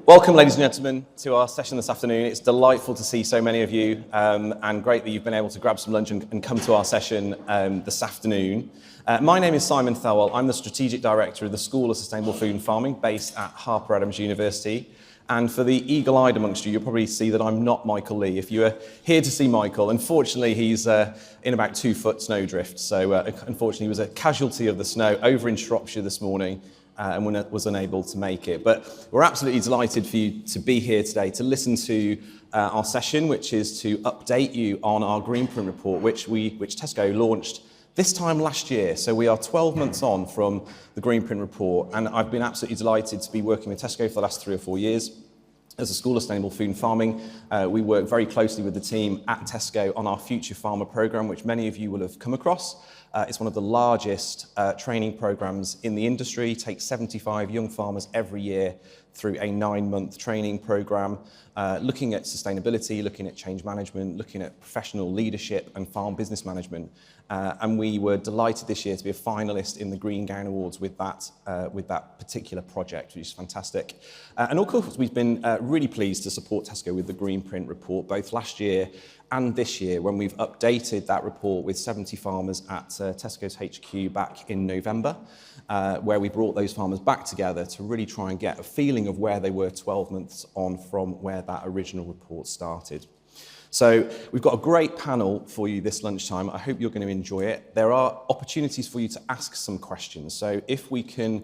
Welcome, ladies and gentlemen, to our session this afternoon. It's delightful to see so many of you, and great that you've been able to grab some lunch and come to our session this afternoon. My name is Simon Thelwell. I'm the Strategic Director of the School of Sustainable Food and Farming based at Harper Adams University. And for the eagle-eyed amongst you, you'll probably see that I'm not Michael Lee. If you are here to see Michael, unfortunately, he's in about 2 foot snowdrift. So unfortunately, he was a casualty of the snow over in Shropshire this morning. And was unable to make it. But we're absolutely delighted for you to be here today to listen to our session, which is to update you on our Greenprint report, which Tesco launched this time last year. So we are 12 months on from the Greenprint report, and I've been absolutely delighted to be working with Tesco for the last 3 or 4 years. As a School of Sustainable Food and Farming, we work very closely with the team at Tesco on our Future Farmer programme, which many of you will have come across. It's one of the largest training programmes in the industry. It takes 75 young farmers every year through a 9-month training programme, looking at sustainability, looking at change management, looking at professional leadership and farm business management. And we were delighted this year to be a finalist in the Green Gown Awards with that particular project, which is fantastic. And of course, we've been really pleased to support Tesco with the Greenprint report, both last year and this year, when we've updated that report with 70 farmers at Tesco's HQ back in November, where we brought those farmers back together to really try and get a feeling of where they were 12 months on from where that original report started. So we've got a great panel for you this lunchtime. I hope you're going to enjoy it. There are opportunities for you to ask some questions. So if we can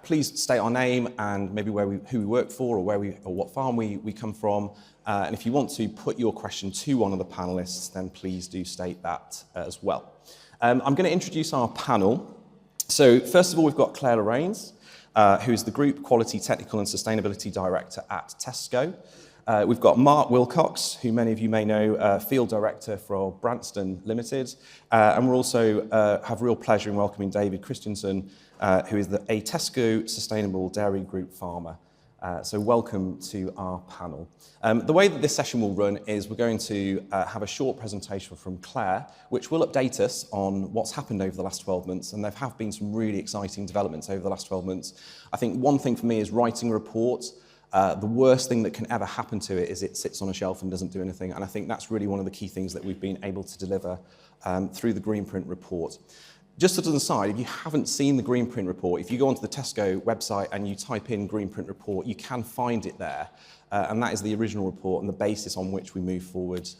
please state our name and maybe who we work for or what farm we come from. And if you want to put your question to one of the panelists, then please do state that as well. I'm going to introduce our panel. So first of all, we've got Claire Lorains, who's the Group Quality, Technical and Sustainability Director at Tesco. We've got Mark Willcox, who many of you may know, Field Director for Branston Limited. And we're also have real pleasure in welcoming David Christensen, who is a Tesco Sustainable Dairy Group farmer. So welcome to our panel. The way that this session will run is we're going to have a short presentation from Claire, which will update us on what's happened over the last 12 months. And there have been some really exciting developments over the last 12 months. I think one thing for me is writing a report. The worst thing that can ever happen to it is it sits on a shelf and doesn't do anything. And I think that's really one of the key things that we've been able to deliver through the Greenprint report. Just as an aside, if you haven't seen the Greenprint report, if you go onto the Tesco website and you type in Greenprint report, you can find it there. And that is the original report and the basis on which we move forward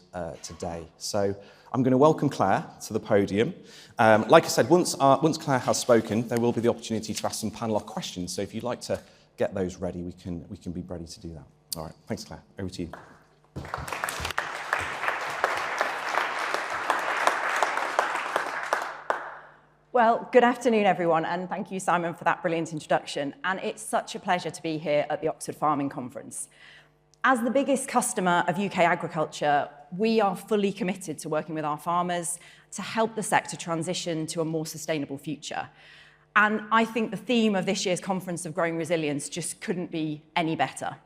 today. So I'm going to welcome Claire to the podium. Like I said, once Claire has spoken, there will be the opportunity to ask some panel questions. So if you'd like to get those ready, we can be ready to do that. All right, thanks, Claire. Over to you. Well, good afternoon, everyone, and thank you, Simon, for that brilliant introduction. And it's such a pleasure to be here at the Oxford Farming Conference. As the biggest customer of UK agriculture, we are fully committed to working with our farmers to help the sector transition to a more sustainable future. And I think the theme of this year's Conference of Growing Resilience just couldn't be any better.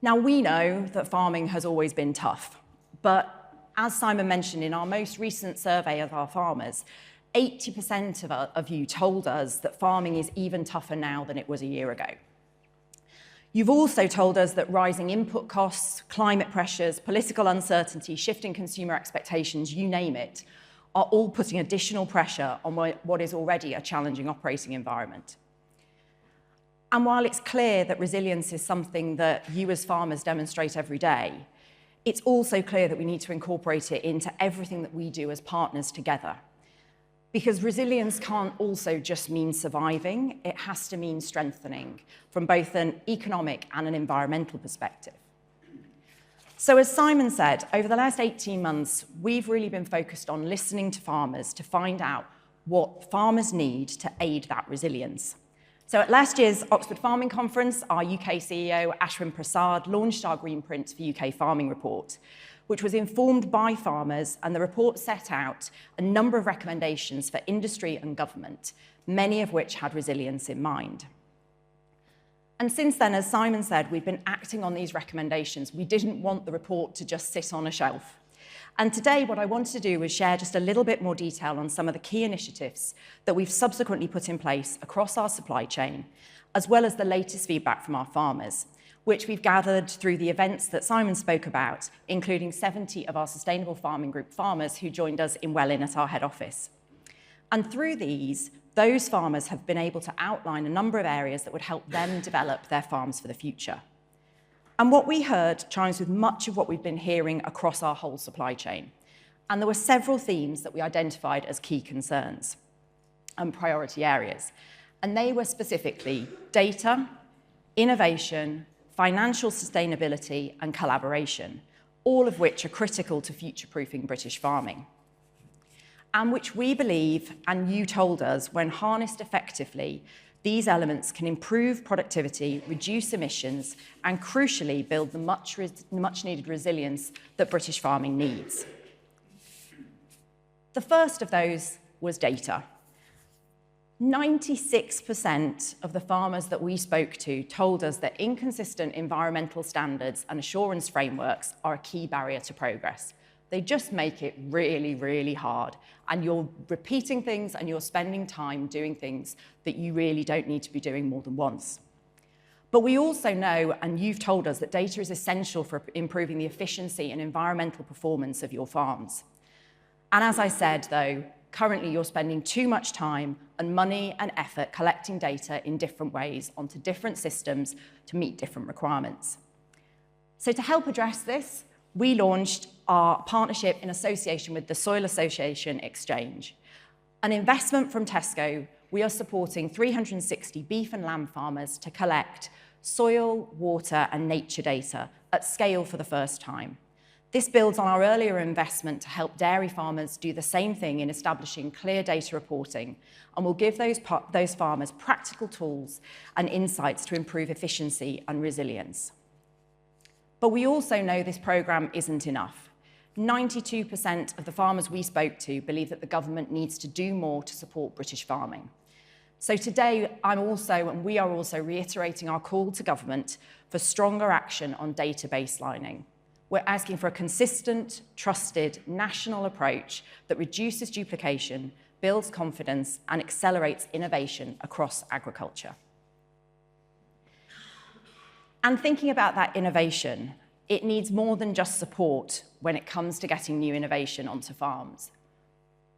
Now, we know that farming has always been tough, but as Simon mentioned, in our most recent survey of our farmers, 80% of you told us that farming is even tougher now than it was a year ago. You've also told us that rising input costs, climate pressures, political uncertainty, shifting consumer expectations, you name it, are all putting additional pressure on what is already a challenging operating environment. And while it's clear that resilience is something that you as farmers demonstrate every day, it's also clear that we need to incorporate it into everything that we do as partners together. Because resilience can't also just mean surviving, it has to mean strengthening from both an economic and an environmental perspective. So as Simon said, over the last 18 months, we've really been focused on listening to farmers to find out what farmers need to aid that resilience. So at last year's Oxford Farming Conference, our UK CEO, Ashwin Prasad, launched our Greenprint for UK Farming report, which was informed by farmers, and the report set out a number of recommendations for industry and government, many of which had resilience in mind. And since then, as Simon said, we've been acting on these recommendations. We didn't want the report to just sit on a shelf. And today, what I wanted to do was share just a little bit more detail on some of the key initiatives that we've subsequently put in place across our supply chain as well as the latest feedback from our farmers, which we've gathered through the events that Simon spoke about, including 70 of our Sustainable Farming Group farmers who joined us in Welwyn at our head office. And through these, those farmers have been able to outline a number of areas that would help them develop their farms for the future. And what we heard chimes with much of what we've been hearing across our whole supply chain. And there were several themes that we identified as key concerns and priority areas. And they were specifically data, innovation, financial sustainability, and collaboration, all of which are critical to future-proofing British farming. And which we believe, and you told us, when harnessed effectively, these elements can improve productivity, reduce emissions, and crucially build the much-needed resilience that British farming needs. The first of those was data. 96% of the farmers that we spoke to told us that inconsistent environmental standards and assurance frameworks are a key barrier to progress. They just make it really, really hard. And you're repeating things and you're spending time doing things that you really don't need to be doing more than once. But we also know, and you've told us, that data is essential for improving the efficiency and environmental performance of your farms. And as I said, though, currently you're spending too much time and money and effort collecting data in different ways onto different systems to meet different requirements. So to help address this, we launched our partnership in association with the Soil Association Exchange. An investment from Tesco, we are supporting 360 beef and lamb farmers to collect soil, water, and nature data at scale for the first time. This builds on our earlier investment to help dairy farmers do the same thing in establishing clear data reporting, and will give those farmers practical tools and insights to improve efficiency and resilience. But we also know this programme isn't enough. 92% of the farmers we spoke to believe that the government needs to do more to support British farming. So today, we are also reiterating our call to government for stronger action on data baselining. We're asking for a consistent, trusted, national approach that reduces duplication, builds confidence, and accelerates innovation across agriculture. And thinking about that innovation, it needs more than just support when it comes to getting new innovation onto farms.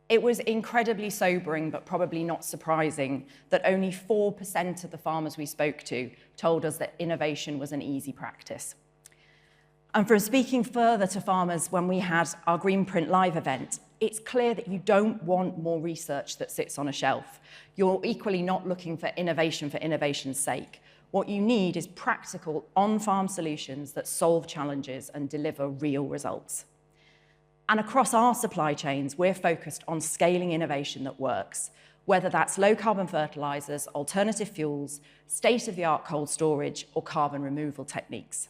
It was incredibly sobering, but probably not surprising, that only 4% of the farmers we spoke to told us that innovation was an easy practice. And from speaking further to farmers when we had our Greenprint live event, it's clear that you don't want more research that sits on a shelf. You're equally not looking for innovation's sake. What you need is practical on-farm solutions that solve challenges and deliver real results. And across our supply chains, we're focused on scaling innovation that works, whether that's low-carbon fertilizers, alternative fuels, state-of-the-art cold storage, or carbon removal techniques.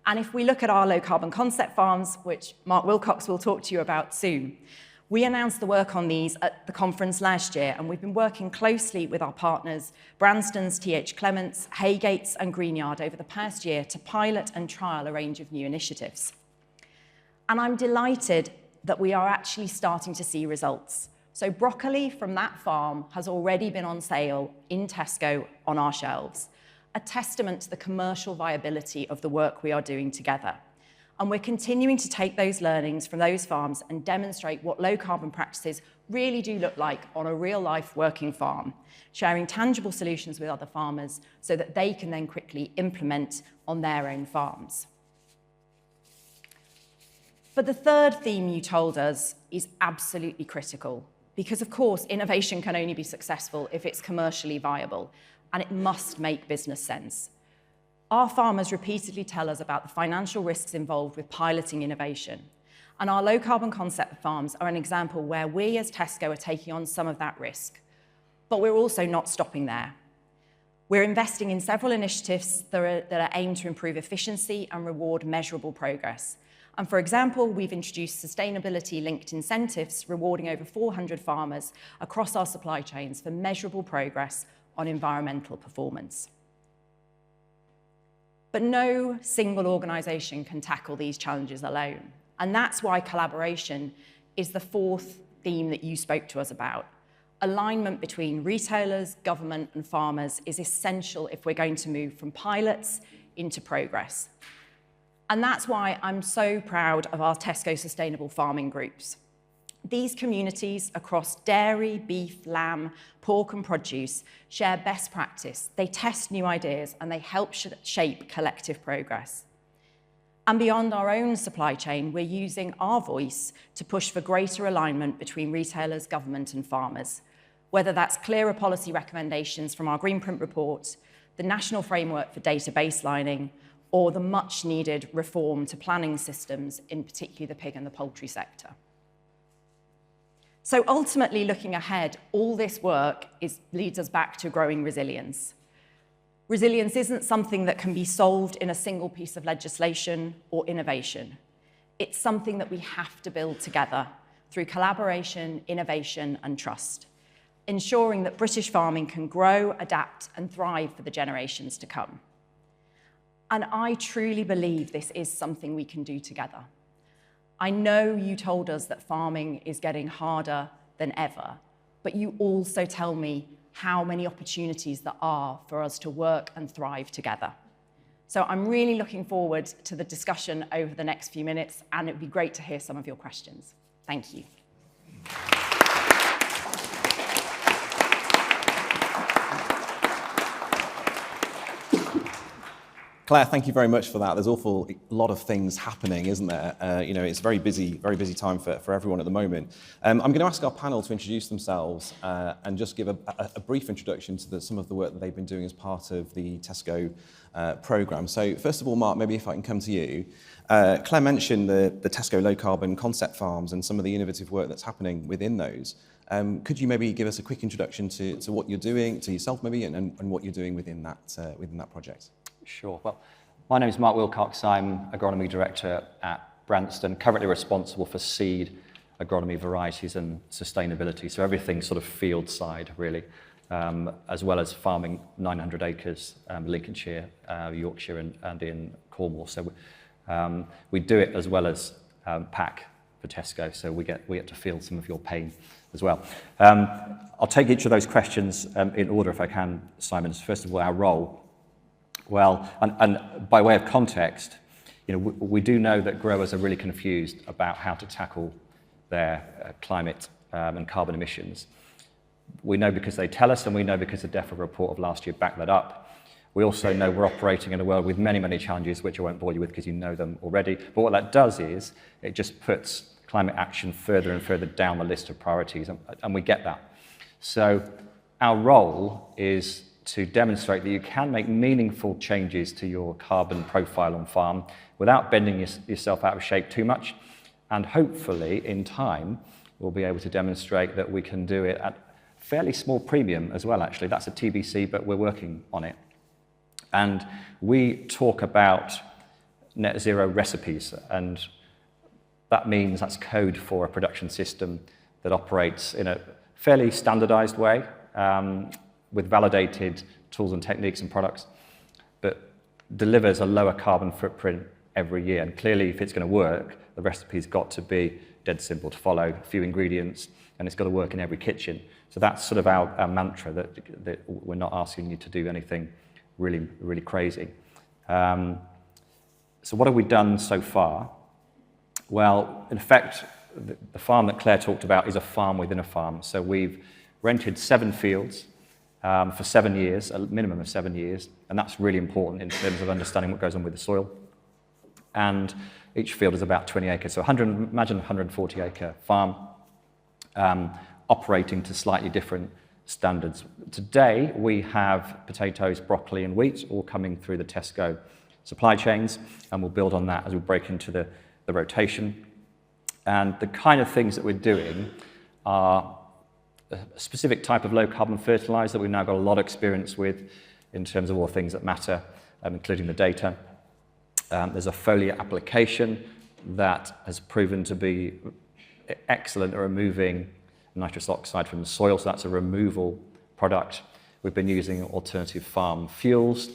And if we look at our low-carbon concept farms, which Mark Willcox will talk to you about soon, we announced the work on these at the conference last year, and we've been working closely with our partners, Branston's T.H. Clements, Haygates, and Greenyard over the past year to pilot and trial a range of new initiatives. And I'm delighted that we are actually starting to see results. So broccoli from that farm has already been on sale in Tesco on our shelves, a testament to the commercial viability of the work we are doing together. And we're continuing to take those learnings from those farms and demonstrate what low-carbon practices really do look like on a real-life working farm, sharing tangible solutions with other farmers so that they can then quickly implement on their own farms. But the third theme you told us is absolutely critical, because of course, innovation can only be successful if it's commercially viable, and it must make business sense. Our farmers repeatedly tell us about the financial risks involved with piloting innovation. And our low-carbon concept farms are an example where we as Tesco are taking on some of that risk. But we're also not stopping there. We're investing in several initiatives that are aimed to improve efficiency and reward measurable progress. And for example, we've introduced sustainability-linked incentives rewarding over 400 farmers across our supply chains for measurable progress on environmental performance. But no single organisation can tackle these challenges alone. And that's why collaboration is the fourth theme that you spoke to us about. Alignment between retailers, government and farmers is essential if we're going to move from pilots into progress. And that's why I'm so proud of our Tesco Sustainable Farming groups. These communities across dairy, beef, lamb, pork and produce share best practice. They test new ideas and they help shape collective progress. And beyond our own supply chain, we're using our voice to push for greater alignment between retailers, government and farmers, whether that's clearer policy recommendations from our Greenprint report, the National Framework for Data Baselining, or the much needed reform to planning systems, in particular the pig and the poultry sector. So ultimately, looking ahead, all this work leads us back to growing resilience. Resilience isn't something that can be solved in a single piece of legislation or innovation. It's something that we have to build together through collaboration, innovation, and trust, ensuring that British farming can grow, adapt, and thrive for the generations to come. And I truly believe this is something we can do together. I know you told us that farming is getting harder than ever, but you also tell me how many opportunities there are for us to work and thrive together. So I'm really looking forward to the discussion over the next few minutes, and it'd be great to hear some of your questions. Thank you. Claire, thank you very much for that. There's an awful lot of things happening, isn't there? It's a very busy time for everyone at the moment. I'm going to ask our panel to introduce themselves and just give a brief introduction to some of the work that they've been doing as part of the Tesco programme. So first of all, Mark, maybe if I can come to you. Claire mentioned the Tesco low carbon concept farms and some of the innovative work that's happening within those. Could you maybe give us a quick introduction to what you're doing, to yourself maybe, and what you're doing within that project? Sure. Well, my name is Mark Willcox. I'm Agronomy Director at Branston, currently responsible for seed, agronomy, varieties and sustainability. So everything sort of field side, really, as well as farming 900 acres, Lincolnshire, Yorkshire and in Cornwall. So we do it as well as pack for Tesco, so we get to feel some of your pain as well. I'll take each of those questions in order if I can, Simon. First of all, our role. Well, and by way of context, we do know that growers are really confused about how to tackle their climate and carbon emissions. We know because they tell us, and we know because the DEFRA report of last year backed that up. We also know we're operating in a world with many, many challenges, which I won't bore you with because you know them already. But what that does is it just puts climate action further and further down the list of priorities, and we get that. So our role is to demonstrate that you can make meaningful changes to your carbon profile on farm without bending yourself out of shape too much. And hopefully, in time, we'll be able to demonstrate that we can do it at fairly small premium as well, actually. That's a TBC, but we're working on it. And we talk about net zero recipes, and that means that's code for a production system that operates in a fairly standardized way, with validated tools and techniques and products, but delivers a lower carbon footprint every year. And clearly, if it's going to work, the recipe's got to be dead simple to follow, a few ingredients, and it's got to work in every kitchen. So that's sort of our mantra, that we're not asking you to do anything really, really crazy. So what have we done so far? Well, in effect, the farm that Claire talked about is a farm within a farm. So we've rented 7 fields for 7 years, a minimum of 7 years, and that's really important in terms of understanding what goes on with the soil. And each field is about 20 acres, so imagine a 140-acre farm operating to slightly different standards. Today, we have potatoes, broccoli, and wheat all coming through the Tesco supply chains, and we'll build on that as we break into the rotation. And the kind of things that we're doing are a specific type of low-carbon fertilizer that we've now got a lot of experience with in terms of all the things that matter, including the data. There's a foliar application that has proven to be excellent at removing nitrous oxide from the soil, so that's a removal product. We've been using alternative farm fuels.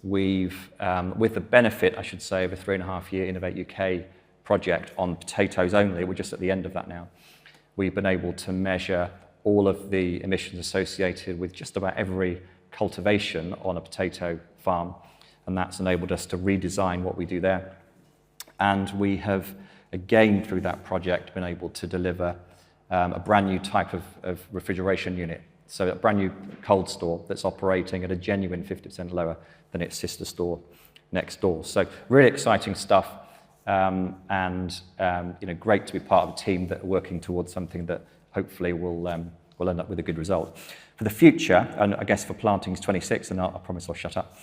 We've, with the benefit, I should say, of a 3.5-year Innovate UK project on potatoes only, we're just at the end of that now, we've been able to measure all of the emissions associated with just about every cultivation on a potato farm, and that's enabled us to redesign what we do there. And we have, again, through that project, been able to deliver a brand new type of refrigeration unit. So a brand new cold store that's operating at a genuine 50% lower than its sister store next door. So really exciting stuff, and great to be part of a team that are working towards something that hopefully will end up with a good result. For the future, and I guess for plantings 26, and I promise I'll shut up,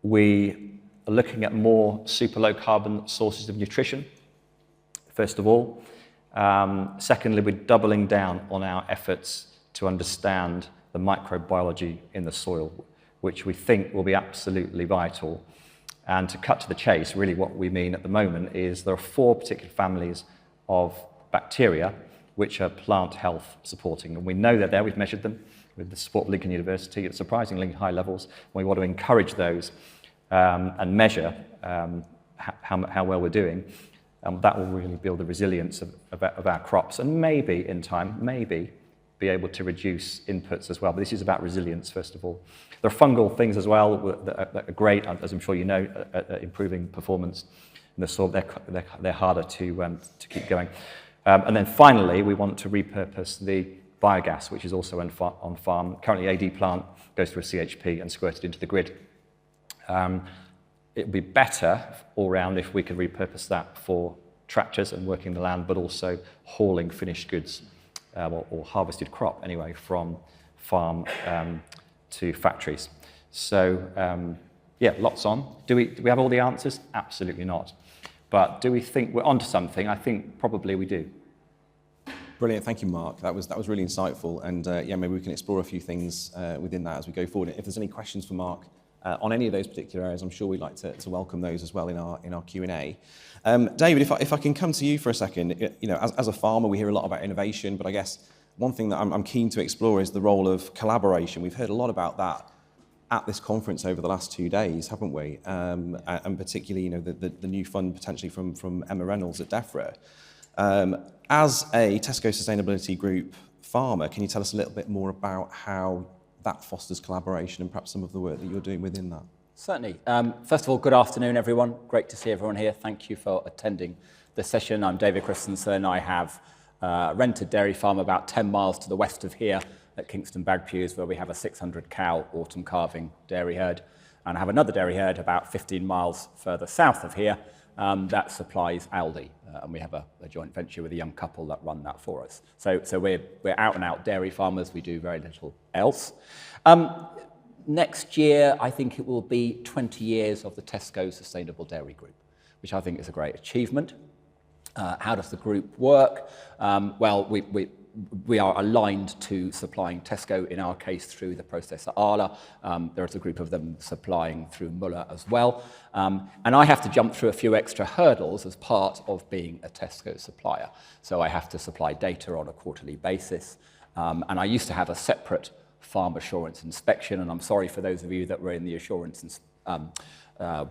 we are looking at more super low carbon sources of nutrition, first of all. Secondly, we're doubling down on our efforts to understand the microbiology in the soil, which we think will be absolutely vital. And to cut to the chase, really what we mean at the moment is there are 4 particular families of bacteria which are plant health supporting. And we know they're there, we've measured them with the support of Lincoln University at surprisingly high levels. We want to encourage those and measure how well we're doing. That will really build the resilience of our crops, and maybe in time, be able to reduce inputs as well. But this is about resilience, first of all. There are fungal things as well that are great, as I'm sure you know, at improving performance in the soil. They're harder to keep going. And then finally, we want to repurpose the biogas, which is also on farm. Currently, AD plant goes through a CHP and squirted into the grid. It would be better all round if we could repurpose that for tractors and working the land, but also hauling finished goods or harvested crop anyway from farm to factories. So lots on. Do we have all the answers? Absolutely not. But do we think we're onto something? I think probably we do. Brilliant, thank you, Mark. That was really insightful, and maybe we can explore a few things within that as we go forward. If there's any questions for Mark on any of those particular areas, I'm sure we'd like to welcome those as well in our Q&A. David, if I can come to you for a second, as a farmer, we hear a lot about innovation, but I guess one thing that I'm keen to explore is the role of collaboration. We've heard a lot about that at this conference over the last 2 days, haven't we? And particularly, the new fund potentially from Emma Reynolds at DEFRA. As a Tesco Sustainability Group farmer, can you tell us a little bit more about how that fosters collaboration and perhaps some of the work that you're doing within that? Certainly. First of all, good afternoon, everyone. Great to see everyone here. Thank you for attending the session. I'm David Christensen. I have a rented dairy farm about 10 miles to the west of here at Kingston Bagpues, where we have a 600-cow autumn calving dairy herd. And I have another dairy herd about 15 miles further south of here that supplies Aldi. And we have a joint venture with a young couple that run that for us. So we're out and out dairy farmers. We do very little else. Next year, I think it will be 20 years of the Tesco Sustainable Dairy Group, which I think is a great achievement. How does the group work? Well, we are aligned to supplying Tesco, in our case, through the processor Arla. There's a group of them supplying through Muller as well. And I have to jump through a few extra hurdles as part of being a Tesco supplier. So I have to supply data on a quarterly basis. And I used to have a separate farm assurance inspection, and I'm sorry for those of you that were in the assurance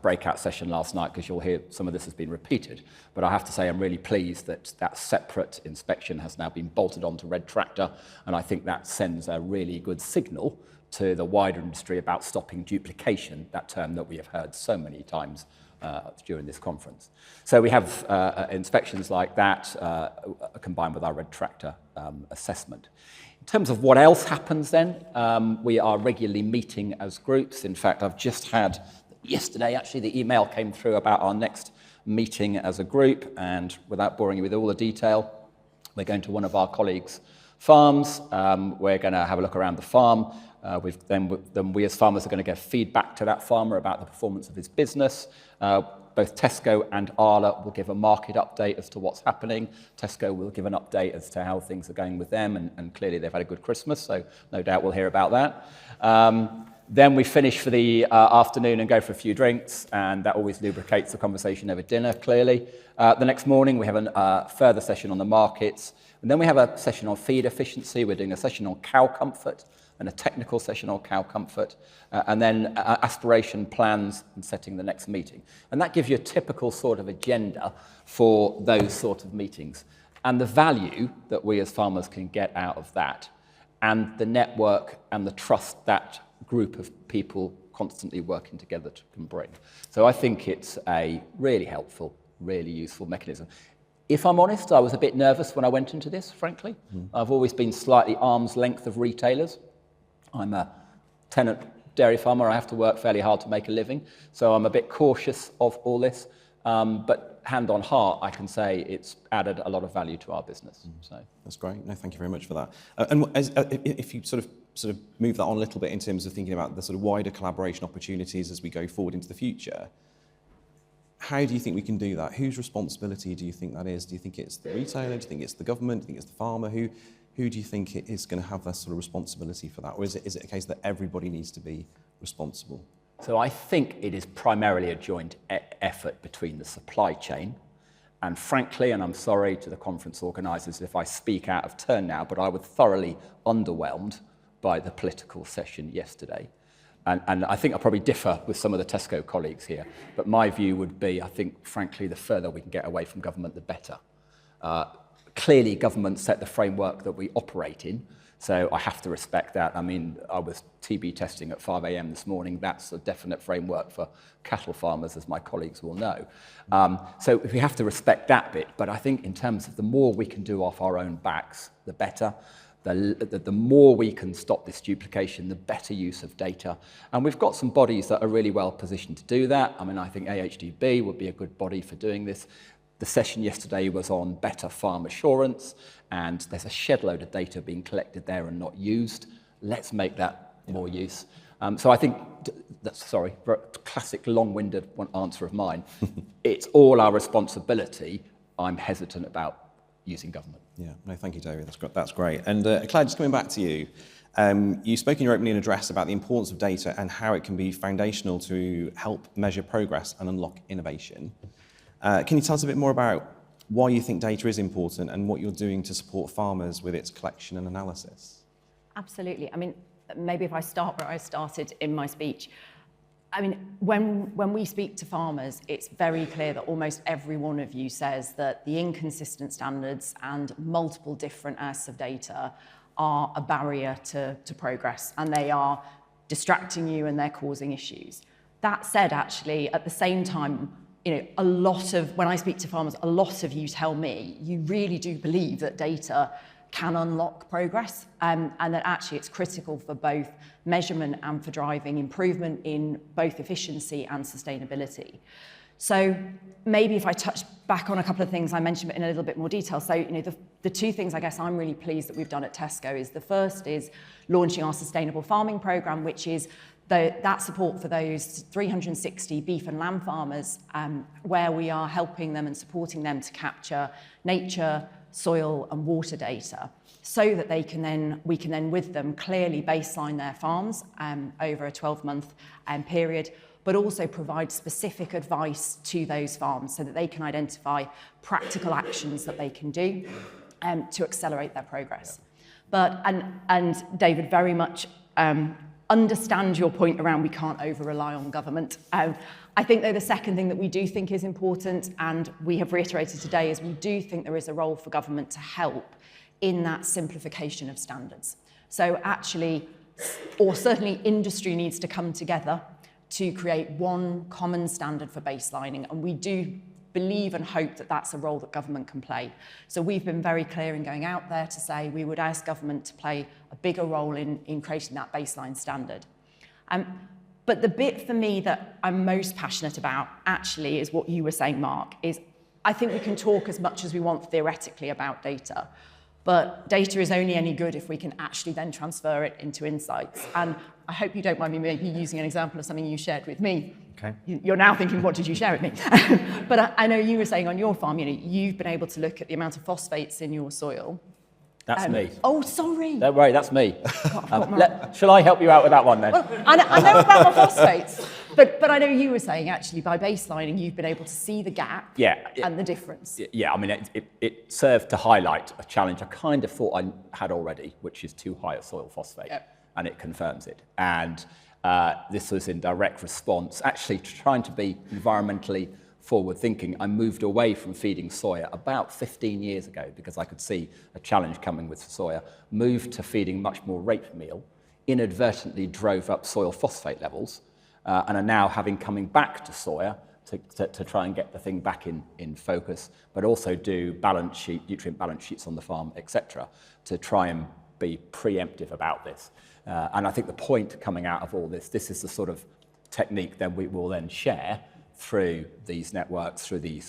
breakout session last night, because you'll hear some of this has been repeated. But I have to say I'm really pleased that that separate inspection has now been bolted onto Red Tractor, and I think that sends a really good signal to the wider industry about stopping duplication, that term that we have heard so many times during this conference. So we have inspections like that combined with our Red Tractor assessment. In terms of what else happens then, we are regularly meeting as groups. In fact, I've just had, yesterday actually, the email came through about our next meeting as a group, and without boring you with all the detail, we're going to one of our colleagues' farms. We're going to have a look around the farm. Then we as farmers are going to give feedback to that farmer about the performance of his business. Both Tesco and Arla will give a market update as to what's happening. Tesco will give an update as to how things are going with them, and clearly they've had a good Christmas, so no doubt we'll hear about that. Then we finish for the afternoon and go for a few drinks, and that always lubricates the conversation over dinner, clearly. The next morning we have a further session on the markets, and then we have a session on feed efficiency. We're doing a session on cow comfort and a technical session on cow comfort, and then aspiration plans and setting the next meeting. And that gives you a typical sort of agenda for those sort of meetings. And the value that we as farmers can get out of that, and the network and the trust that group of people constantly working together can bring. So I think it's a really helpful, really useful mechanism. If I'm honest, I was a bit nervous when I went into this, frankly. I've always been slightly arm's length of retailers. I'm a tenant dairy farmer. I have to work fairly hard to make a living. So I'm a bit cautious of all this. But hand on heart, I can say it's added a lot of value to our business. So that's great. No, thank you very much for that. If you sort of move that on a little bit in terms of thinking about the sort of wider collaboration opportunities as we go forward into the future, how do you think we can do that? Whose responsibility do you think that is? Do you think it's the retailer? Do you think it's the government? Do you think it's the farmer? Who do you think is going to have that sort of responsibility for that? Or is it a case that everybody needs to be responsible? So I think it is primarily a joint effort between the supply chain, and frankly, and I'm sorry to the conference organisers if I speak out of turn now, but I was thoroughly underwhelmed by the political session yesterday. And I think I probably differ with some of the Tesco colleagues here, but my view would be, I think, frankly, the further we can get away from government, the better. Clearly, government set the framework that we operate in, so I have to respect that. I mean, I was TB testing at 5 a.m. this morning. That's a definite framework for cattle farmers, as my colleagues will know. So we have to respect that bit, but I think in terms of the more we can do off our own backs, the better. The more we can stop this duplication, the better use of data. And we've got some bodies that are really well positioned to do that. I mean, I think AHDB would be a good body for doing this. The session yesterday was on better farm assurance, and there's a shed load of data being collected there and not used. Let's make that more use. So I think, sorry, for a classic long-winded answer of mine, it's all our responsibility. I'm hesitant about using government. Yeah, no, thank you, David. That's great. And Claire, just coming back to you, you spoke in your opening address about the importance of data and how it can be foundational to help measure progress and unlock innovation. Can you tell us a bit more about why you think data is important and what you're doing to support farmers with its collection and analysis? Absolutely. I mean, maybe if I start where I started in my speech. I mean, when we speak to farmers, it's very clear that almost every one of you says that the inconsistent standards and multiple different sets of data are a barrier to progress, and they are distracting you and they're causing issues. That said, actually, at the same time, when I speak to farmers, a lot of you tell me you really do believe that data can unlock progress, and that actually it's critical for both measurement and for driving improvement in both efficiency and sustainability. So maybe if I touch back on a couple of things I mentioned in a little bit more detail. So the two things I guess I'm really pleased that we've done at Tesco is the first is launching our sustainable farming programme, which is that support for those 360 beef and lamb farmers, where we are helping them and supporting them to capture nature, soil and water data, so that we can then with them clearly baseline their farms over a 12-month period, but also provide specific advice to those farms so that they can identify practical actions that they can do to accelerate their progress. But and David, very much understand your point around we can't over-rely on government. I think, though, the second thing that we do think is important, and we have reiterated today, is we do think there is a role for government to help in that simplification of standards. So actually, or certainly industry needs to come together to create one common standard for baselining, and we do believe and hope that that's a role that government can play. So we've been very clear in going out there to say we would ask government to play a bigger role in creating that baseline standard. But the bit for me that I'm most passionate about actually is what you were saying, Mark, is I think we can talk as much as we want theoretically about data, but data is only any good if we can actually then transfer it into insights. And I hope you don't mind me maybe using an example of something you shared with me. Okay. You're now thinking, what did you share with me? But I know you were saying on your farm, you've been able to look at the amount of phosphates in your soil. That's me. Oh, sorry. Don't worry, that's me. Shall I help you out with that one then? Well, I know about my phosphates, but I know you were saying actually by baselining you've been able to see the gap and the difference. Yeah, I mean, it served to highlight a challenge I kind of thought I had already, which is too high a soil phosphate, and it confirms it. And this was in direct response, actually trying to be environmentally forward thinking. I moved away from feeding soya about 15 years ago because I could see a challenge coming with soya, moved to feeding much more rape meal, inadvertently drove up soil phosphate levels, and are now coming back to soya to try and get the thing back in focus, but also do nutrient balance sheets on the farm, etc., to try and be preemptive about this. And I think the point coming out of all this is the sort of technique that we will then share through these networks, through the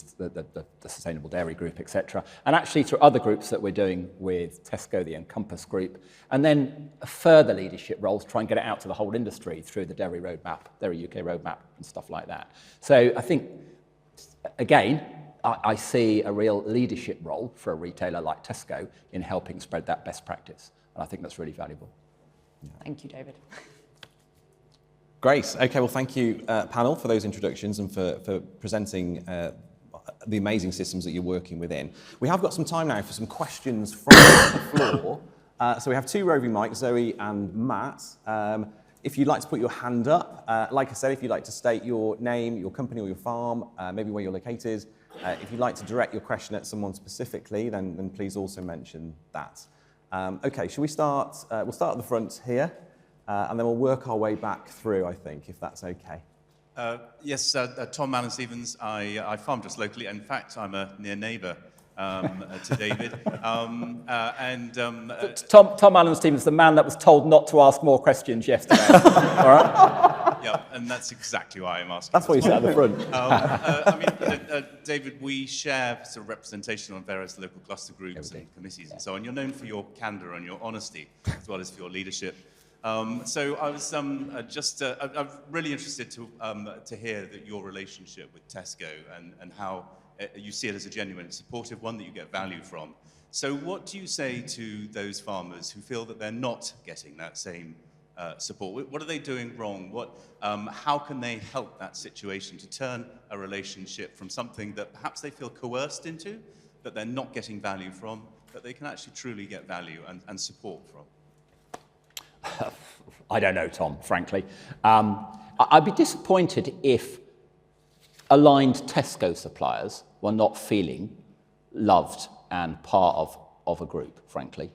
Sustainable Dairy Group, etc., and actually through other groups that we're doing with Tesco, the Encompass Group, and then further leadership roles, try and get it out to the whole industry through the Dairy Roadmap, Dairy UK Roadmap, and stuff like that. So I think, again, I see a real leadership role for a retailer like Tesco in helping spread that best practice, and I think that's really valuable. Thank you, David. Great. Okay, well, thank you, panel, for those introductions and for presenting the amazing systems that you're working within. We have got some time now for some questions from the floor. So we have two roving mics, Zoe and Matt. If you'd like to put your hand up, like I said, if you'd like to state your name, your company or your farm, maybe where you're located, if you'd like to direct your question at someone specifically, then please also mention that. Okay, shall we start? We'll start at the front here. And then we'll work our way back through, I think, if that's okay. Yes, Tom Allen Stevens. I farm just locally. In fact, I'm a near neighbour to David. Tom Allen Stevens, the man that was told not to ask more questions yesterday. All right? Yeah, and that's exactly why I'm asking. That's why you sat at the front. David, we share sort of representation on various local cluster groups and committees and so on. You're known for your candour and your honesty, as well as for your leadership. So I was I'm really interested to hear that your relationship with Tesco and how you see it as a genuine, supportive one that you get value from. So what do you say to those farmers who feel that they're not getting that same support? What are they doing wrong? How can they help that situation to turn a relationship from something that perhaps they feel coerced into, that they're not getting value from, that they can actually truly get value and support from? I don't know, Tom, frankly. I'd be disappointed if aligned Tesco suppliers were not feeling loved and part of a group, frankly.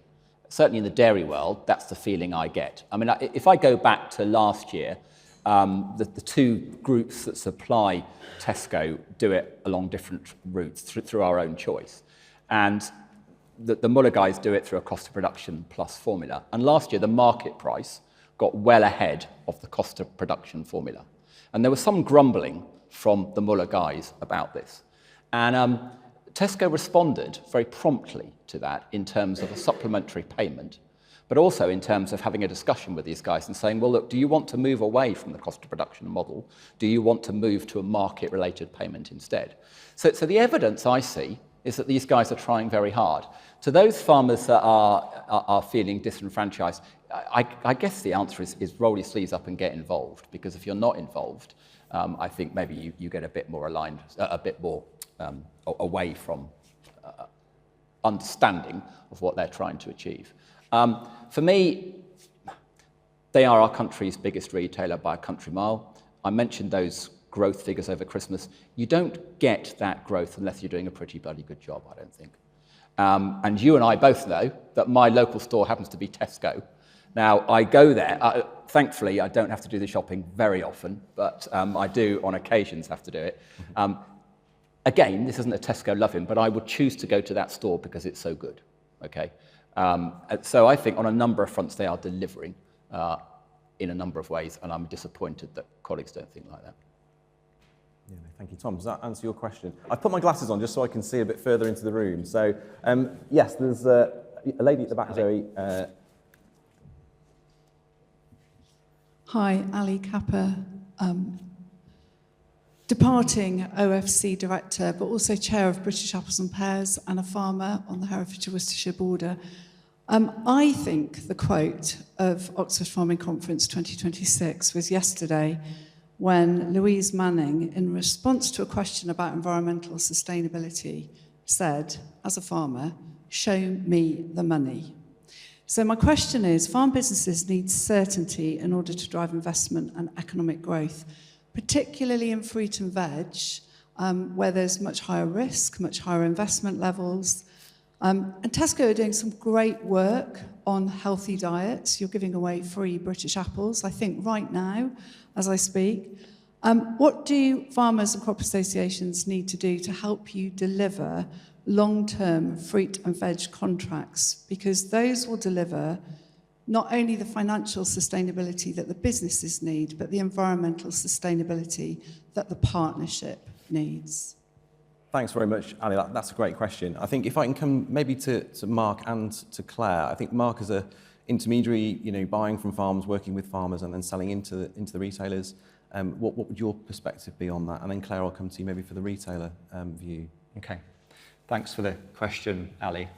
Certainly in the dairy world, that's the feeling I get. I mean, if I go back to last year, the two groups that supply Tesco do it along different routes through our own choice. And the Muller guys do it through a cost of production plus formula. And last year, the market price got well ahead of the cost of production formula. And there was some grumbling from the Muller guys about this. And Tesco responded very promptly to that in terms of a supplementary payment, but also in terms of having a discussion with these guys and saying, well, look, do you want to move away from the cost of production model? Do you want to move to a market-related payment instead? So the evidence I see is that these guys are trying very hard. To those farmers that are feeling disenfranchised, I guess the answer is roll your sleeves up and get involved, because if you're not involved, I think maybe you get a bit more aligned, a bit more away from understanding of what they're trying to achieve. For me, they are our country's biggest retailer by a country mile. I mentioned those growth figures over Christmas. You don't get that growth unless you're doing a pretty bloody good job, I don't think. And you and I both know that my local store happens to be Tesco. Now, I go there. Thankfully, I don't have to do the shopping very often, but I do on occasions have to do it. Again, this isn't a Tesco loving, but I would choose to go to that store because it's so good. Okay. So I think on a number of fronts they are delivering in a number of ways, and I'm disappointed that colleagues don't think like that. Yeah, no, thank you, Tom. Does that answer your question? I've put my glasses on just so I can see a bit further into the room. So, yes, there's a lady at the back, Zoe. Hi, Ali Kappa, departing OFC director, but also chair of British Apples and Pears and a farmer on the Herefordshire-Worcestershire border. I think the quote of Oxford Farming Conference 2026 was yesterday, when Louise Manning, in response to a question about environmental sustainability, said, as a farmer, "Show me the money." So my question is, farm businesses need certainty in order to drive investment and economic growth, particularly in fruit and veg, where there's much higher risk, much higher investment levels. And Tesco are doing some great work on healthy diets. You're giving away free British apples, I think, right now, as I speak. What do farmers and crop associations need to do to help you deliver long-term fruit and veg contracts? Because those will deliver not only the financial sustainability that the businesses need, but the environmental sustainability that the partnership needs. Thanks very much, Ali. That's a great question. I think if I can come maybe to Mark and to Claire, I think Mark as an intermediary, buying from farms, working with farmers and then selling into the retailers, what would your perspective be on that? And then Claire, I'll come to you maybe for the retailer view. Okay, thanks for the question, Ali.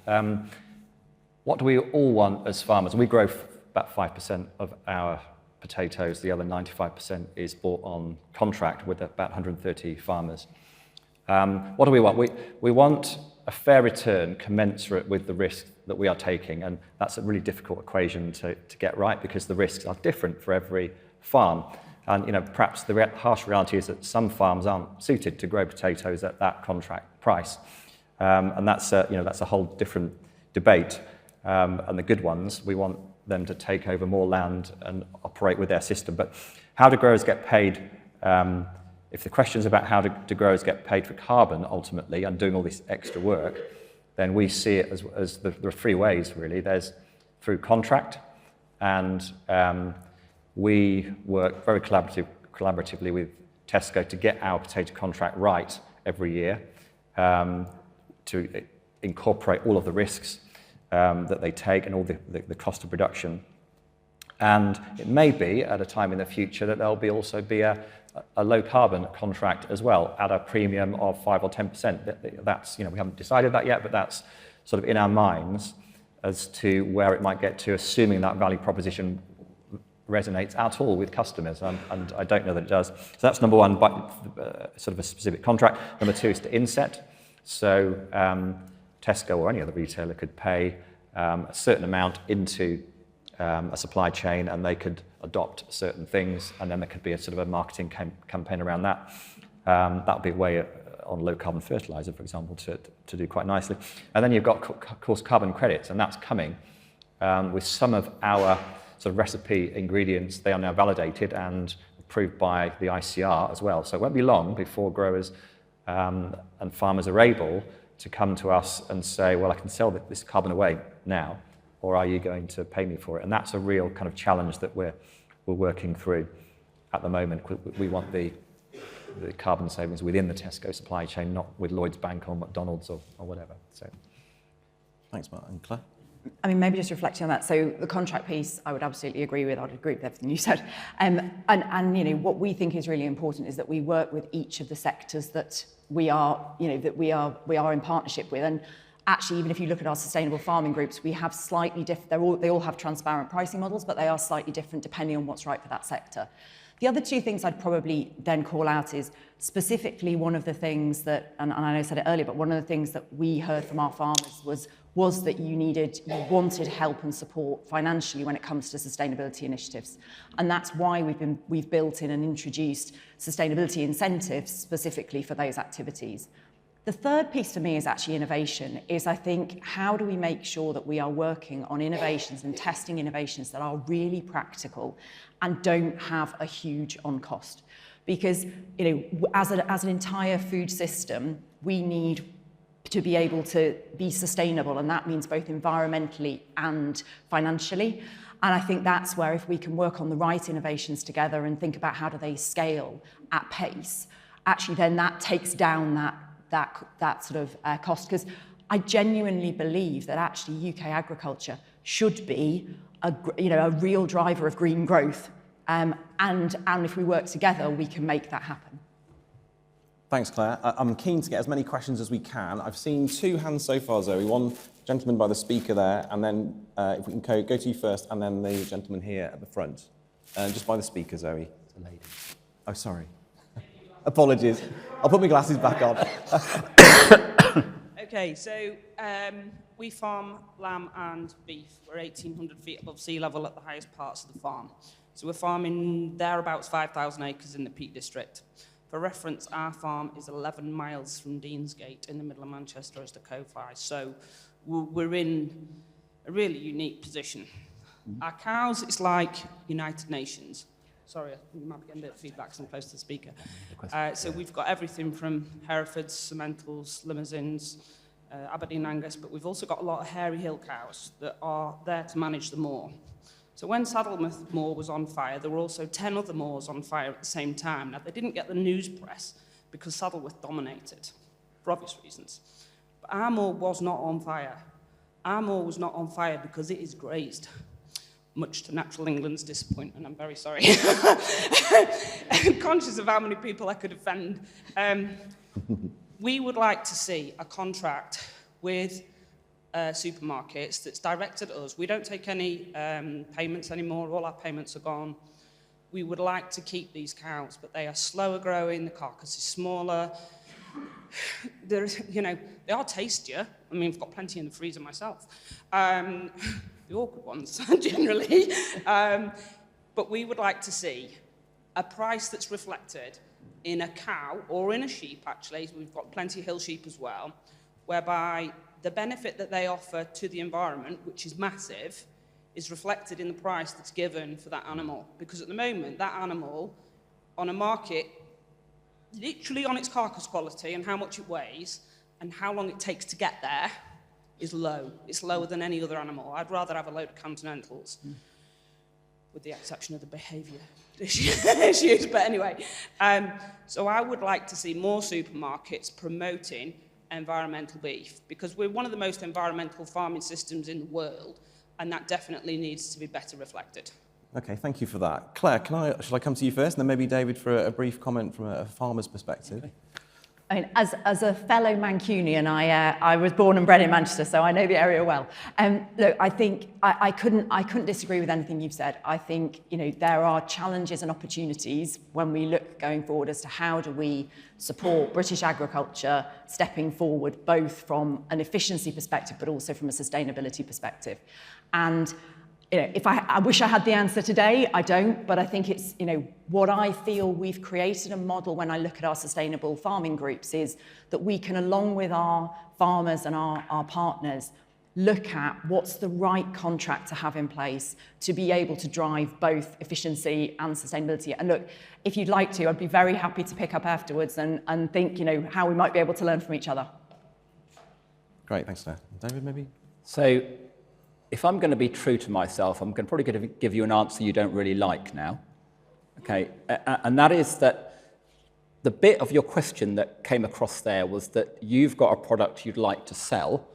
What do we all want as farmers? We grow about 5% of our potatoes. The other 95% is bought on contract with about 130 farmers. What do we want? We want a fair return commensurate with the risk that we are taking, and that's a really difficult equation to get right because the risks are different for every farm. And perhaps the harsh reality is that some farms aren't suited to grow potatoes at that contract price, and that's a whole different debate. And the good ones, we want them to take over more land and operate with their system. But how do growers get paid? If the question is about how do growers get paid for carbon ultimately and doing all this extra work, then we see it as there are three ways really. There's through contract, and we work very collaboratively with Tesco to get our potato contract right every year, to incorporate all of the risks that they take and all the cost of production. And it may be at a time in the future that there'll also be a low carbon contract as well at a premium of 5 or 10%. That's, we haven't decided that yet, but that's sort of in our minds as to where it might get to, assuming that value proposition resonates at all with customers, and I don't know that it does. So that's number one, sort of a specific contract. Number two is to inset. So Tesco or any other retailer could pay a certain amount into a supply chain, and they could adopt certain things, and then there could be a sort of a marketing campaign around that. That would be a way on low carbon fertilizer, for example, to do quite nicely. And then you've got, of course, carbon credits, and that's coming with some of our sort of recipe ingredients. They are now validated and approved by the ICR as well. So it won't be long before growers and farmers are able to come to us and say, well, I can sell this carbon away now, or are you going to pay me for it? And that's a real kind of challenge that we're working through at the moment. We want the carbon savings within the Tesco supply chain, not with Lloyds Bank or McDonald's or whatever. So, thanks, Mark. And Claire? I mean, maybe just reflecting on that. So the contract piece, I would absolutely agree with. I'd agree with everything you said. And what we think is really important is that we work with each of the sectors that we are in partnership with. And actually, even if you look at our sustainable farming groups, we have slightly different. They all have transparent pricing models, but they are slightly different depending on what's right for that sector. The other two things I'd probably then call out is specifically one of the things that, and I know I said it earlier, but one of the things that we heard from our farmers was that you wanted help and support financially when it comes to sustainability initiatives. And that's why we've built in and introduced sustainability incentives specifically for those activities. The third piece for me is actually innovation, is I think, how do we make sure that we are working on innovations and testing innovations that are really practical and don't have a huge on cost? Because, as an entire food system, we need to be able to be sustainable, and that means both environmentally and financially. And I think that's where, if we can work on the right innovations together and think about how do they scale at pace, actually then that takes down that sort of cost. Because I genuinely believe that actually UK agriculture should be a real driver of green growth, and if we work together, we can make that happen. Thanks, Claire. I'm keen to get as many questions as we can. I've seen two hands so far, Zoe. One gentleman by the speaker there, and then if we can go to you first, and then the gentleman here at the front. Just by the speaker, Zoe. It's a lady. Oh, sorry. Apologies. I'll put my glasses back on. Okay, so we farm lamb and beef. We're 1,800 feet above sea level at the highest parts of the farm. So we're farming thereabouts 5,000 acres in the Peak District. For reference, our farm is 11 miles from Deansgate in the middle of Manchester as the crow flies. So we're in a really unique position. Our cows, it's like United Nations. Sorry, you might be getting a bit of feedback because I'm close to the speaker. So we've got everything from Herefords, Simmentals, Limousins, Aberdeen Angus, but we've also got a lot of hairy hill cows that are there to manage the moor. So when Saddlemouth Moor was on fire, there were also 10 other moors on fire at the same time. Now, they didn't get the news press because Saddlemouth dominated, for obvious reasons. But our moor was not on fire. Our moor was not on fire because it is grazed, much to Natural England's disappointment. I'm very sorry. I'm conscious of how many people I could offend. We would like to see a contract with supermarkets that's directed at us. We don't take any payments anymore. All our payments are gone. We would like to keep these cows, but they are slower growing. The carcass is smaller. They are tastier. I mean, I've got plenty in the freezer myself. The awkward ones, generally. But we would like to see a price that's reflected in a cow or in a sheep, actually. We've got plenty of hill sheep as well, whereby the benefit that they offer to the environment, which is massive, is reflected in the price that's given for that animal. Because at the moment, that animal on a market, literally on its carcass quality and how much it weighs and how long it takes to get there, is low. It's lower than any other animal. I'd rather have a load of continentals, with the exception of the behaviour issues. But anyway, so I would like to see more supermarkets promoting environmental beef, because we're one of the most environmental farming systems in the world, and that definitely needs to be better reflected. Okay, thank you for that. Claire, shall I come to you first, and then maybe David for a brief comment from a farmer's perspective? Okay. I mean, as a fellow Mancunian, I was born and bred in Manchester, so I know the area well. Look, I think I couldn't disagree with anything you've said. I think there are challenges and opportunities when we look going forward as to how do we support British agriculture stepping forward, both from an efficiency perspective, but also from a sustainability perspective. And if I wish I had the answer today, I don't, but I think it's, what I feel we've created a model when I look at our sustainable farming groups is that we can, along with our farmers and our partners, look at what's the right contract to have in place to be able to drive both efficiency and sustainability. And look, if you'd like to, I'd be very happy to pick up afterwards and think, how we might be able to learn from each other. Great, thanks, Claire. David, maybe? So, if I'm going to be true to myself, I'm probably going to give you an answer you don't really like now. Okay, and that is that the bit of your question that came across there was that you've got a product you'd like to sell,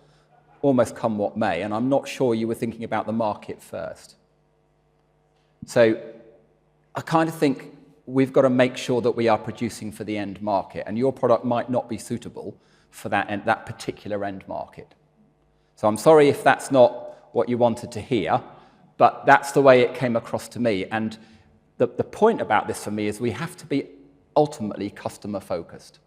almost come what may, and I'm not sure you were thinking about the market first. So I kind of think we've got to make sure that we are producing for the end market, and your product might not be suitable for that particular end market. So I'm sorry if that's not what you wanted to hear, but that's the way it came across to me. And the point about this for me is we have to be ultimately customer focused.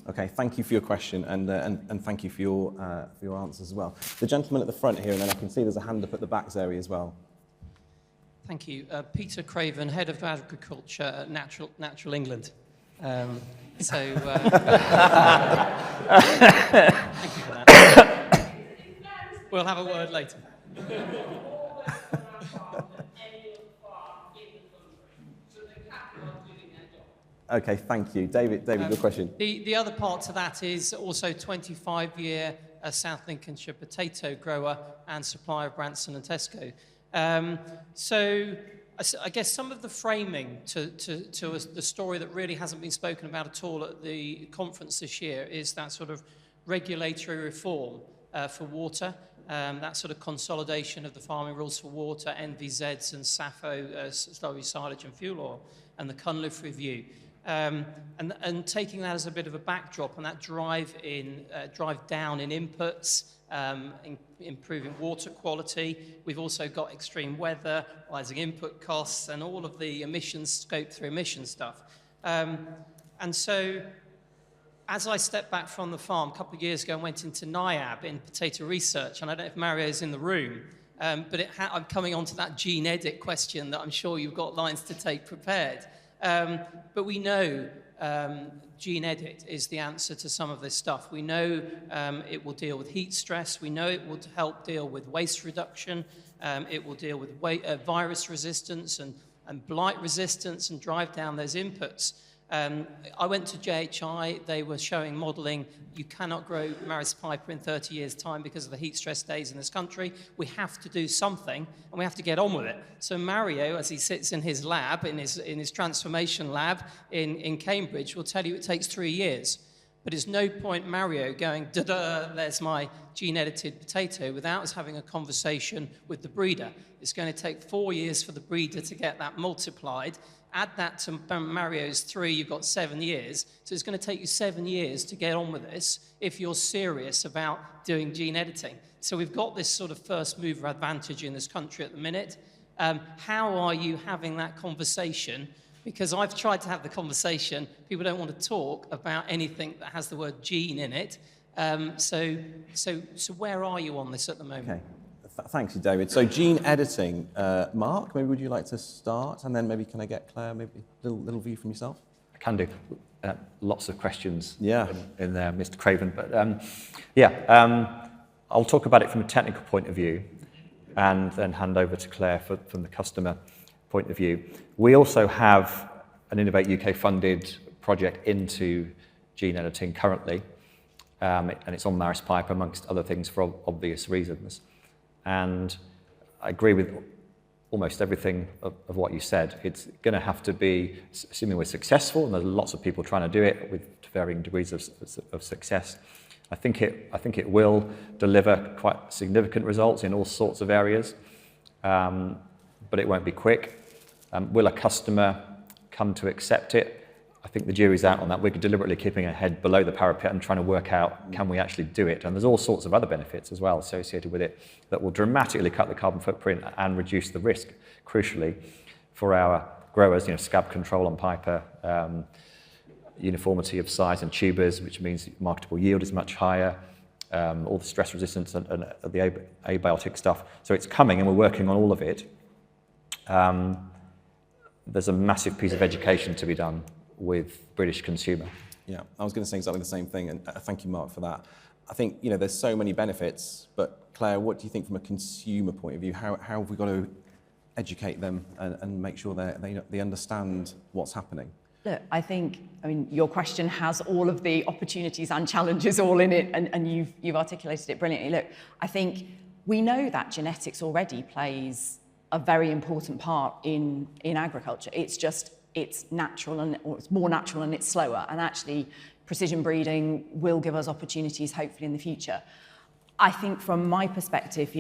Okay, thank you for your question, and thank you for your answers as well. The gentleman at the front here, and then I can see there's a hand up at the backs area as well. Thank you. Peter Craven, Head of Agriculture at Natural England. Thank you for that. We'll have a word later. Okay, thank you. David, your question. The other part to that is also 25-year South Lincolnshire potato grower and supplier of Branston and Tesco. So I guess some of the framing to the story that really hasn't been spoken about at all at the conference this year is that sort of regulatory reform for water, that sort of consolidation of the farming rules for water, NVZs and SAFO, slurry silage and fuel oil, and the Cunliffe Review. And taking that as a bit of a backdrop and that drive down in inputs, improving water quality. We've also got extreme weather, rising input costs, and all of the emissions, scope 3 emission stuff. And so, as I stepped back from the farm a couple of years ago and went into NIAB in potato research, and I don't know if Mario's in the room, but I'm coming on to that gene edit question that I'm sure you've got lines to take prepared. But we know gene edit is the answer to some of this stuff. We know it will deal with heat stress. We know it will help deal with waste reduction. It will deal with virus resistance and blight resistance and drive down those inputs. I went to JHI. They were showing modelling. You cannot grow Maris piper in 30 years' time because of the heat stress days in this country. We have to do something, and we have to get on with it. So Mario, as he sits in his lab, in his transformation lab in Cambridge, will tell you it takes 3 years. But there's no point Mario going, da-da, there's my gene-edited potato, without us having a conversation with the breeder. It's going to take 4 years for the breeder to get that multiplied. Add that to Mario's 3, you've got 7 years. So it's going to take you 7 years to get on with this if you're serious about doing gene editing. So we've got this sort of first mover advantage in this country at the minute. How are you having that conversation? Because I've tried to have the conversation. People don't want to talk about anything that has the word gene in it. So where are you on this at the moment? Okay. Thanks, David. So gene editing, Mark, maybe would you like to start? And then maybe can I get Claire, maybe a little view from yourself? I can do. Lots of questions Yeah. in there, Mr. Craven. But I'll talk about it from a technical point of view and then hand over to Claire from the customer point of view. We also have an Innovate UK funded project into gene editing currently, and it's on Maris piper amongst other things for obvious reasons. And I agree with almost everything of what you said. It's going to have to be, assuming we're successful, and there's lots of people trying to do it with varying degrees of success. I think it will deliver quite significant results in all sorts of areas, but it won't be quick. Will a customer come to accept it? I think the jury's out on that. We're deliberately keeping our head below the parapet and trying to work out, can we actually do it? And there's all sorts of other benefits as well associated with it that will dramatically cut the carbon footprint and reduce the risk, crucially, for our growers, scab control on piper, uniformity of size and tubers, which means marketable yield is much higher, all the stress resistance and the abiotic stuff. So it's coming and we're working on all of it. There's a massive piece of education to be done with British consumer. Yeah, I was going to say exactly the same thing, and thank you, Mark, for that. I think there's so many benefits, but Claire, what do you think from a consumer point of view? How have we got to educate them and make sure they understand what's happening? Look, I mean, your question has all of the opportunities and challenges all in it, and you've articulated it brilliantly. Look, I think we know that genetics already plays a very important part in agriculture. It's natural or it's more natural and it's slower. And actually, precision breeding will give us opportunities, hopefully, in the future. I think from my perspective,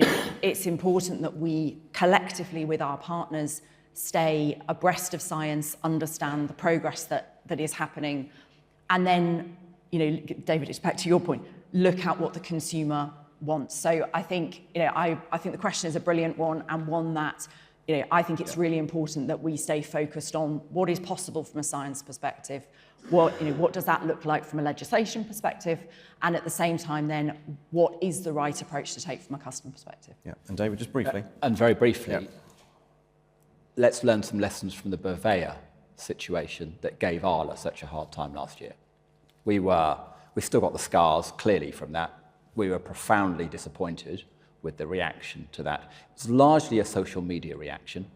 it's important that we collectively with our partners stay abreast of science, understand the progress that is happening. And then, David, it's back to your point, look at what the consumer wants. So I think, I think the question is a brilliant one, and one that I think it's really important that we stay focused on what is possible from a science perspective, what does that look like from a legislation perspective, and at the same time then, what is the right approach to take from a customer perspective? Yeah, and David, just briefly. And very briefly, let's learn some lessons from the Bovea situation that gave Arla such a hard time last year. We still got the scars clearly from that. We were profoundly disappointed with the reaction to that. It's largely a social media reaction,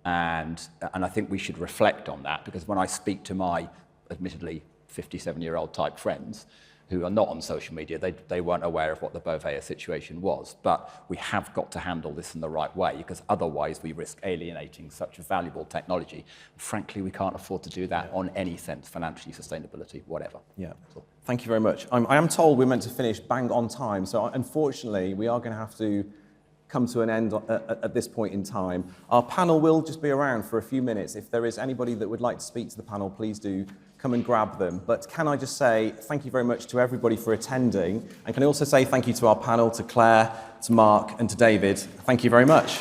and I think we should reflect on that, because when I speak to my, admittedly, 57-year-old type friends who are not on social media, they weren't aware of what the Bovea situation was. But we have got to handle this in the right way, because otherwise we risk alienating such a valuable technology. Frankly, we can't afford to do that on any sense, financially, sustainability, whatever. Yeah. Thank you very much. I am told we're meant to finish bang on time, so unfortunately we are going to have to come to an end at this point in time. Our panel will just be around for a few minutes. If there is anybody that would like to speak to the panel, please do come and grab them. But can I just say thank you very much to everybody for attending, and can I also say thank you to our panel, to Claire, to Mark and to David. Thank you very much.